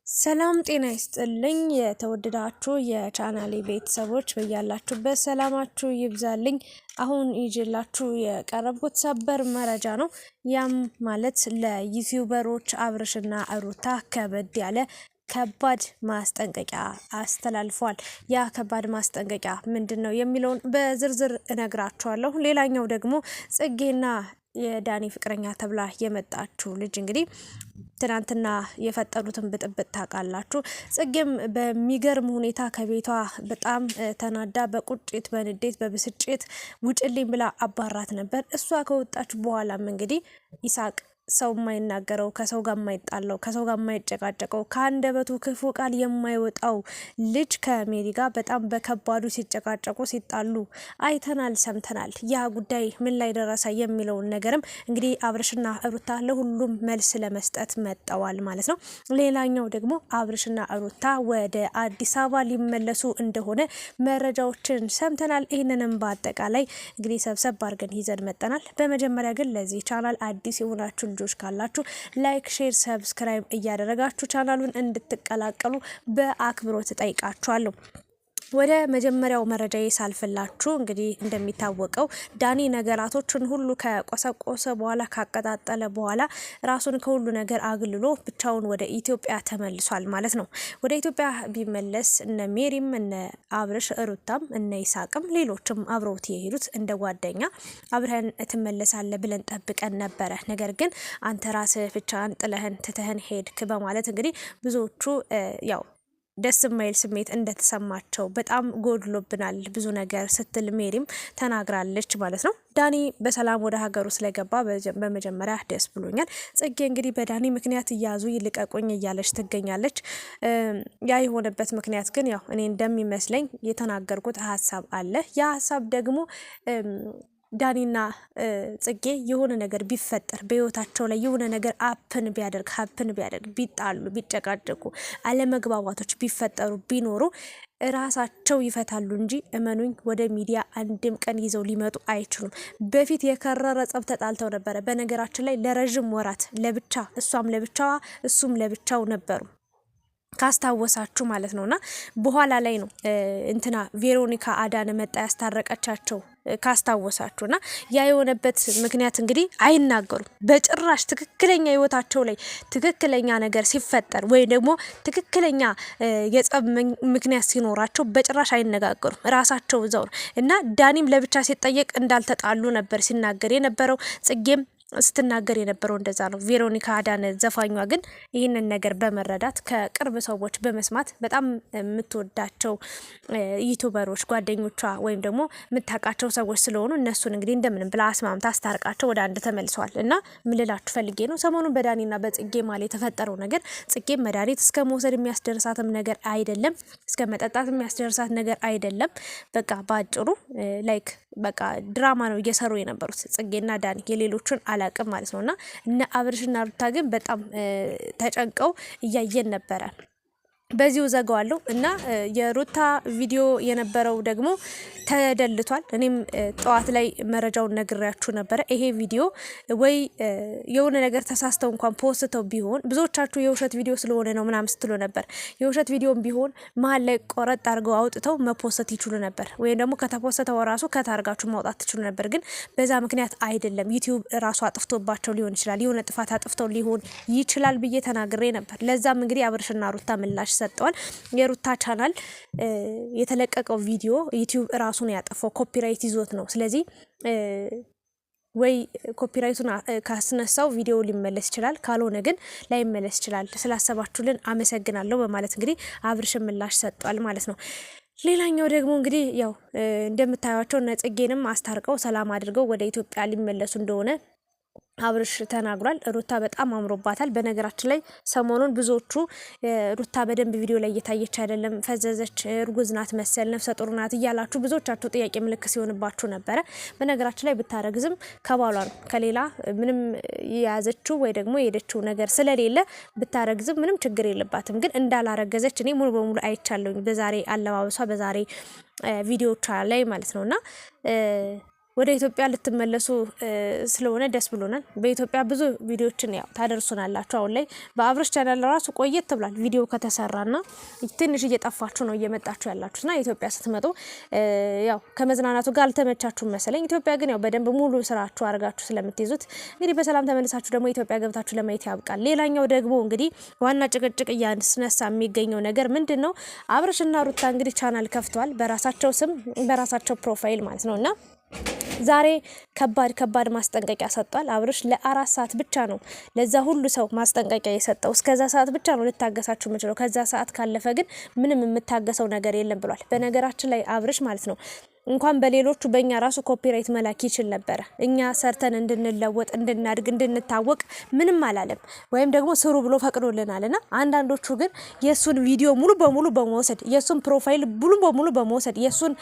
ሰላም ጤና ይስጥልኝ የተወደዳችሁ የቻናሌ ቤተሰቦች በያላችሁበት ሰላማችሁ ይብዛልኝ። አሁን ይዤላችሁ የቀረብኩት ሰበር መረጃ ነው። ያም ማለት ለዩቲዩበሮች አብርሽና ሩታ ከበድ ያለ ከባድ ማስጠንቀቂያ አስተላልፏል። ያ ከባድ ማስጠንቀቂያ ምንድነው የሚለውን በዝርዝር እነግራችኋለሁ። ሌላኛው ደግሞ ጽጌና የዳኒ ፍቅረኛ ተብላ የመጣችው ልጅ እንግዲህ ትናንትና የፈጠሩትን ብጥብጥ ታውቃላችሁ። ጽጌም በሚገርም ሁኔታ ከቤቷ በጣም ተናዳ በቁጭት በንዴት በብስጭት ውጭልኝ ብላ አባራት ነበር። እሷ ከወጣች በኋላም እንግዲህ ይሳቅ ሰው የማይናገረው ከሰው ጋር የማይጣለው ከሰው ጋር የማይጨቃጨቀው ከአንደበቱ ክፉ ቃል የማይወጣው ልጅ ከሜሪ ጋር በጣም በከባዱ ሲጨቃጨቁ ሲጣሉ አይተናል፣ ሰምተናል። ያ ጉዳይ ምን ላይ ደረሰ የሚለውን ነገርም እንግዲህ አብርሽና ሩታ ለሁሉም መልስ ለመስጠት መጠዋል ማለት ነው። ሌላኛው ደግሞ አብርሽና ሩታ ወደ አዲስ አበባ ሊመለሱ እንደሆነ መረጃዎችን ሰምተናል። ይህንንም በአጠቃላይ እንግዲህ ሰብሰብ አድርገን ይዘን መጠናል። በመጀመሪያ ግን ለዚህ ቻናል አዲስ የሆናችሁ ልጆች ካላችሁ ላይክ፣ ሼር፣ ሰብስክራይብ እያደረጋችሁ ቻናሉን እንድትቀላቀሉ በአክብሮት ጠይቃችኋለሁ። ወደ መጀመሪያው መረጃ ሳልፍላችሁ እንግዲህ እንደሚታወቀው ዳኒ ነገራቶችን ሁሉ ከቆሰቆሰ በኋላ ካቀጣጠለ በኋላ ራሱን ከሁሉ ነገር አግልሎ ብቻውን ወደ ኢትዮጵያ ተመልሷል ማለት ነው። ወደ ኢትዮጵያ ቢመለስ እነ ሜሪም እነ አብርሽ ሩታም እነ ይሳቅም ሌሎችም አብረውት የሄዱት እንደ ጓደኛ አብረን ትመለሳለ ብለን ጠብቀን ነበረ። ነገር ግን አንተ ራስህ ብቻህን ጥለህን ትተህን ሄድክ በማለት እንግዲህ ብዙዎቹ ያው ደስ የማይል ስሜት እንደተሰማቸው በጣም ጎድሎብናል ብዙ ነገር ስትል ሜሪም ተናግራለች ማለት ነው። ዳኒ በሰላም ወደ ሀገሩ ስለገባ በመጀመሪያ ደስ ብሎኛል። ጽጌ እንግዲህ በዳኒ ምክንያት እያዙ ይልቀቁኝ እያለች ትገኛለች። ያ የሆነበት ምክንያት ግን ያው እኔ እንደሚመስለኝ የተናገርኩት ሀሳብ አለ። ያ ሀሳብ ደግሞ ዳኒና ጽጌ የሆነ ነገር ቢፈጠር በህይወታቸው ላይ የሆነ ነገር ሀፕን ቢያደርግ ቢጣሉ ቢጨቃጨቁ አለመግባባቶች ቢፈጠሩ ቢኖሩ ራሳቸው ይፈታሉ እንጂ እመኑኝ ወደ ሚዲያ አንድም ቀን ይዘው ሊመጡ አይችሉም። በፊት የከረረ ጸብ ተጣልተው ነበረ። በነገራችን ላይ ለረጅም ወራት ለብቻ እሷም ለብቻዋ እሱም ለብቻው ነበሩ ካስታወሳችሁ ማለት ነውና በኋላ ላይ ነው እንትና ቬሮኒካ አዳነ መጣ ያስታረቀቻቸው ካስታወሳችሁና ያ የሆነበት ምክንያት እንግዲህ አይናገሩም በጭራሽ። ትክክለኛ ህይወታቸው ላይ ትክክለኛ ነገር ሲፈጠር ወይ ደግሞ ትክክለኛ የጸብ ምክንያት ሲኖራቸው በጭራሽ አይነጋገሩም። ራሳቸው እዛው እና ዳኒም ለብቻ ሲጠየቅ እንዳልተጣሉ ነበር ሲናገር የነበረው። ጽጌም ስትናገር የነበረው እንደዛ ነው። ቬሮኒካ አዳነ ዘፋኟ ግን ይህንን ነገር በመረዳት ከቅርብ ሰዎች በመስማት በጣም የምትወዳቸው ዩቲዩበሮች ጓደኞቿ ወይም ደግሞ የምታውቃቸው ሰዎች ስለሆኑ እነሱን እንግዲህ እንደምንም ብላ አስማምታ አስታርቃቸው ወደ አንድ ተመልሰዋል። እና ምን ልላችሁ ፈልጌ ነው ሰሞኑን በዳኒና በጽጌ ማለት የተፈጠረው ነገር ጽጌ መድኃኒት እስከ መውሰድ የሚያስደርሳትም ነገር አይደለም፣ እስከ መጠጣት የሚያስደርሳት ነገር አይደለም። በቃ ባጭሩ ላይክ በቃ ድራማ ነው እየሰሩ የነበሩት ጽጌና ዳኒ የሌሎችን አላቅም ማለት ነውና እነ አብርሽና ሩታ ግን በጣም ተጨንቀው እያየን ነበረ። በዚሁ ዘጋዋለሁ እና የሩታ ቪዲዮ የነበረው ደግሞ ተደልቷል። እኔም ጠዋት ላይ መረጃውን ነግሬያችሁ ነበረ። ይሄ ቪዲዮ ወይ የሆነ ነገር ተሳስተው እንኳን ፖስተው ቢሆን ብዙዎቻችሁ የውሸት ቪዲዮ ስለሆነ ነው ምናምን ስትሉ ነበር። የውሸት ቪዲዮም ቢሆን መሀል ላይ ቆረጥ አድርገው አውጥተው መፖሰት ይችሉ ነበር፣ ወይም ደግሞ ከተፖስተው ራሱ ከታርጋችሁ ማውጣት ትችሉ ነበር። ግን በዛ ምክንያት አይደለም። ዩቲዩብ ራሱ አጥፍቶባቸው ሊሆን ይችላል፣ የሆነ ጥፋት አጥፍተው ሊሆን ይችላል ብዬ ተናግሬ ነበር። ለዛም እንግዲህ አብርሽና ሩታ ምላሽ ሰጠዋል። የሩታ ቻናል የተለቀቀው ቪዲዮ ዩቲዩብ ራሱን ያጠፋው ኮፒራይት ይዞት ነው። ስለዚህ ወይ ኮፒራይቱን ካስነሳው ቪዲዮ ሊመለስ ይችላል፣ ካልሆነ ግን ላይመለስ ይችላል። ስላሰባችሁልን አመሰግናለሁ በማለት እንግዲህ አብርሽ ምላሽ ሰጧል ማለት ነው። ሌላኛው ደግሞ እንግዲህ ያው እንደምታዩቸው ነጽጌንም አስታርቀው ሰላም አድርገው ወደ ኢትዮጵያ ሊመለሱ እንደሆነ አብርሽ ተናግሯል። ሩታ በጣም አምሮባታል። በነገራችን ላይ ሰሞኑን ብዙዎቹ ሩታ በደንብ ቪዲዮ ላይ እየታየች አይደለም፣ ፈዘዘች፣ እርጉዝ ናት መሰል፣ ነፍሰ ጡር ናት እያላችሁ ብዙዎቻችሁ ጥያቄ ምልክት ሲሆንባችሁ ነበረ። በነገራችን ላይ ብታረግዝም ከባሏ ነው፣ ከሌላ ምንም የያዘችው ወይ ደግሞ የሄደችው ነገር ስለሌለ ብታረግዝም ምንም ችግር የለባትም። ግን እንዳላረገዘች እኔ ሙሉ በሙሉ አይቻለሁኝ በዛሬ አለባበሷ በዛሬ ቪዲዮቿ ላይ ማለት ነውና ወደ ኢትዮጵያ ልትመለሱ ስለሆነ ደስ ብሎናል። በኢትዮጵያ ብዙ ቪዲዮችን ያው ታደርሱናላችሁ። አሁን ላይ በአብርሽ ቻናል ራሱ ቆየት ብሏል ቪዲዮ ከተሰራና ትንሽ እየጠፋችሁ ነው እየመጣችሁ ያላችሁና ኢትዮጵያ ስትመጡ ያው ከመዝናናቱ ጋር አልተመቻችሁም መሰለኝ። ኢትዮጵያ ግን ያው በደንብ ሙሉ ስራችሁ አድርጋችሁ ስለምትይዙት እንግዲህ በሰላም ተመልሳችሁ ደግሞ ኢትዮጵያ ገብታችሁ ለማየት ያብቃል። ሌላኛው ደግሞ እንግዲህ ዋና ጭቅጭቅ እያስነሳ የሚገኘው ነገር ምንድነው? አብርሽና ሩታ እንግዲህ ቻናል ከፍተዋል በራሳቸው ስም በራሳቸው ፕሮፋይል ማለት ነውና ዛሬ ከባድ ማስጠንቀቂያ ሰጥቷል። አብርሽ ለ4 ሰዓት ብቻ ነው ለዛ ሁሉ ሰው ማስጠንቀቂያ የሰጠው። እስከዛ ሰዓት ብቻ ነው ልታገሳችሁ የምችለው፣ ከዛ ሰዓት ካለፈ ግን ምንም የምታገሰው ነገር የለም ብሏል። በነገራችን ላይ አብርሽ ማለት ነው እንኳን በሌሎቹ በእኛ ራሱ ኮፒራይት መላክ ይችል ነበረ። እኛ ሰርተን እንድንለወጥ እንድናድግ እንድንታወቅ ምንም አላለም፣ ወይም ደግሞ ስሩ ብሎ ፈቅዶልናልና አንዳንዶቹ ግን የሱን ቪዲዮ ሙሉ በሙሉ በመውሰድ የሱን ፕሮፋይል ሙሉ በሙሉ በመውሰድ የሱን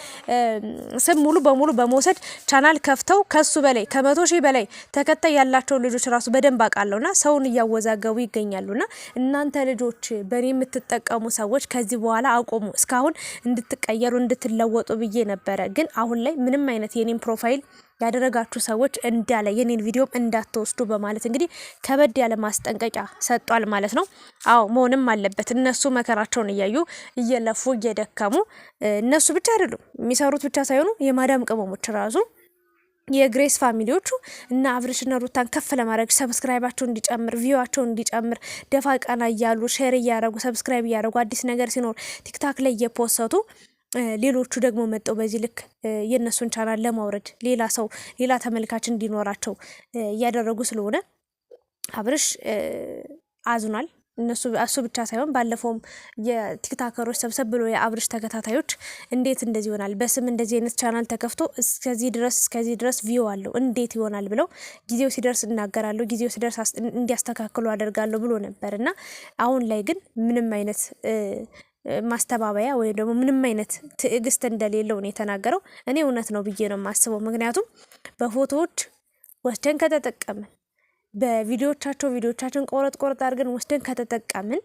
ስም ሙሉ በሙሉ በመውሰድ ቻናል ከፍተው ከሱ በላይ ከ100,000 በላይ ተከታይ ያላቸው ልጆች ራሱ በደንብ አውቃለሁና ሰውን እያወዛገቡ ይገኛሉና እናንተ ልጆች በኔ የምትጠቀሙ ሰዎች ከዚህ በኋላ አቆሙ። እስካሁን እንድትቀየሩ እንድትለወጡ ብዬ ነበረ፣ ግን አሁን ላይ ምንም አይነት የኔን ፕሮፋይል ያደረጋችሁ ሰዎች እንዳለ የኔን ቪዲዮም እንዳትወስዱ በማለት እንግዲህ ከበድ ያለ ማስጠንቀቂያ ሰጧል ማለት ነው። አዎ መሆንም አለበት። እነሱ መከራቸውን እያዩ እየለፉ እየደከሙ እነሱ ብቻ አይደሉም የሚሰሩት ብቻ ሳይሆኑ የማዳም ቅመሞች ራሱ የግሬስ ፋሚሊዎቹ እና አብርሽና ሩታን ከፍ ለማድረግ ሰብስክራይባቸው እንዲጨምር ቪዋቸው እንዲጨምር ደፋ ቀና እያሉ ሼር እያደረጉ ሰብስክራይብ እያደረጉ አዲስ ነገር ሲኖር ቲክታክ ላይ እየፖሰቱ ሌሎቹ ደግሞ መጠው በዚህ ልክ የነሱን ቻናል ለማውረድ ሌላ ተመልካች እንዲኖራቸው እያደረጉ ስለሆነ አብርሽ አዝኗል። እሱ ብቻ ሳይሆን ባለፈውም የቲክታከሮች ሰብሰብ ብሎ የአብርሽ ተከታታዮች እንዴት እንደዚህ ይሆናል፣ በስም እንደዚህ አይነት ቻናል ተከፍቶ እስከዚህ ድረስ ቪው አለው እንዴት ይሆናል ብለው ጊዜው ሲደርስ እናገራለሁ፣ ጊዜው ሲደርስ እንዲያስተካክሉ አደርጋለሁ ብሎ ነበርና አሁን ላይ ግን ምንም አይነት ማስተባበያ ወይም ደግሞ ምንም አይነት ትዕግስት እንደሌለው ነው የተናገረው። እኔ እውነት ነው ብዬ ነው የማስበው። ምክንያቱም በፎቶዎች ወስደን ከተጠቀምን ቪዲዮቻችን ቆረጥ አድርገን ወስደን ከተጠቀምን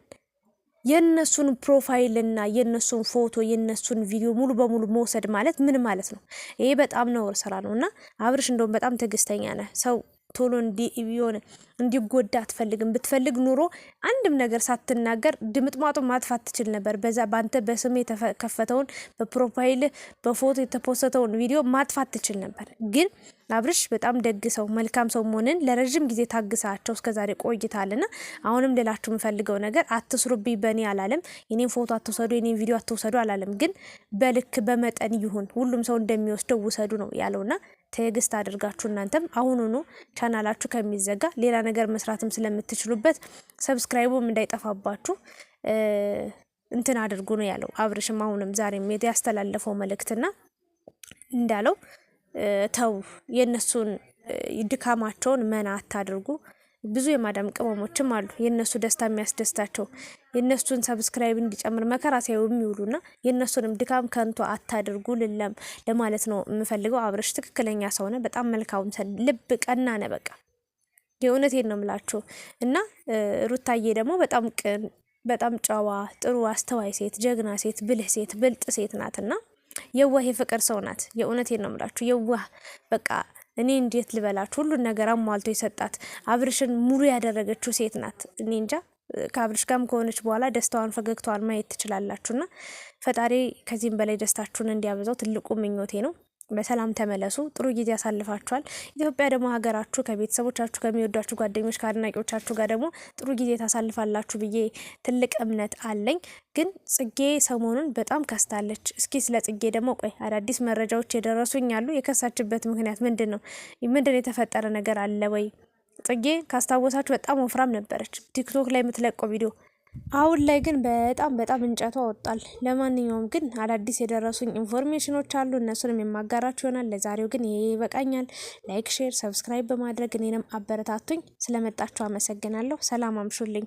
የነሱን ፕሮፋይልና የነሱን ፎቶ የነሱን ቪዲዮ ሙሉ በሙሉ መውሰድ ማለት ምን ማለት ነው? ይሄ በጣም ነውር ስራ ነውና አብርሽ እንደውም በጣም ትዕግስተኛ ነህ። ሰው ቶሎ እንዲጎዳ አትፈልግም። ብትፈልግ ኑሮ አንድም ነገር ሳትናገር ድምጥማጡ ማጥፋት ትችል ነበር። በዛ ባንተ በስም የተከፈተውን በፕሮፋይል በፎቶ የተፖስተውን ቪዲዮ ማጥፋት ትችል ነበር። ግን አብርሽ በጣም ደግ ሰው መልካም ሰው መሆንን ለረጅም ጊዜ ታግሳቸው እስከዛሬ ቆይታልና አሁንም ሌላችሁ የምፈልገው ነገር አትስሩብኝ በኔ አላለም። የኔን ፎቶ አትውሰዱ፣ የኔን ቪዲዮ አትውሰዱ አላለም። ግን በልክ በመጠን ይሁን ሁሉም ሰው እንደሚወስደው ውሰዱ ነው ያለውና ትዕግስት አድርጋችሁ እናንተም አሁኑኑ ቻናላችሁ ከሚዘጋ ሌላ ነገር መስራትም ስለምትችሉበት ሰብስክራይቡም እንዳይጠፋባችሁ እንትን አድርጉ ነው ያለው። አብርሽም አሁንም ዛሬም ያስተላለፈው መልእክትና እንዳለው ተው የነሱን ድካማቸውን መና አታድርጉ። ብዙ የማዳም ቅመሞችም አሉ የነሱ ደስታ የሚያስደስታቸው የነሱን ሰብስክራይብ እንዲጨምር መከራ ሲያዩ የሚውሉና የነሱንም ድካም ከንቱ አታድርጉ ለማለት ነው የምፈልገው። አብርሽ ትክክለኛ ሰው ነህ፣ በጣም መልካም ልብ ቀና ነህ። በቃ የእውነቴን ነው የምላችሁ። እና ሩታዬ ደግሞ በጣም ቅን፣ በጣም ጨዋ፣ ጥሩ፣ አስተዋይ ሴት፣ ጀግና ሴት፣ ብልህ ሴት፣ ብልጥ ሴት ናትና የዋህ የፍቅር ሰው ናት። የእውነቴን ነው የምላችሁ የዋህ በቃ እኔ እንዴት ልበላችሁ ሁሉን ነገር አሟልቶ የሰጣት አብርሽን ሙሉ ያደረገችው ሴት ናት። እኔ እንጃ ከአብርሽ ጋርም ከሆነች በኋላ ደስታዋን ፈገግታዋን ማየት ትችላላችሁና ፈጣሪ ከዚህም በላይ ደስታችሁን እንዲያበዛው ትልቁ ምኞቴ ነው። በሰላም ተመለሱ። ጥሩ ጊዜ ያሳልፋችኋል። ኢትዮጵያ ደግሞ ሀገራችሁ ከቤተሰቦቻችሁ ከሚወዷችሁ ጓደኞች ከአድናቂዎቻችሁ ጋር ደግሞ ጥሩ ጊዜ ታሳልፋላችሁ ብዬ ትልቅ እምነት አለኝ። ግን ጽጌ ሰሞኑን በጣም ከስታለች። እስኪ ስለ ጽጌ ደግሞ ቆይ አዳዲስ መረጃዎች የደረሱኝ አሉ። የከሳችበት ምክንያት ምንድነው? ምንድነው የተፈጠረ ነገር አለ ወይ? ጽጌ ካስታወሳችሁ በጣም ወፍራም ነበረች ቲክቶክ ላይ የምትለቀው ቪዲዮ። አሁን ላይ ግን በጣም እንጨቷ ወጣል። ለማንኛውም ግን አዳዲስ የደረሱኝ ኢንፎርሜሽኖች አሉ፣ እነሱንም የማጋራችሁ ይሆናል። ለዛሬው ግን ይሄ ይበቃኛል። ላይክ፣ ሼር፣ ሰብስክራይብ በማድረግ እኔንም አበረታቱኝ። ስለመጣችሁ አመሰግናለሁ። ሰላም አምሹልኝ።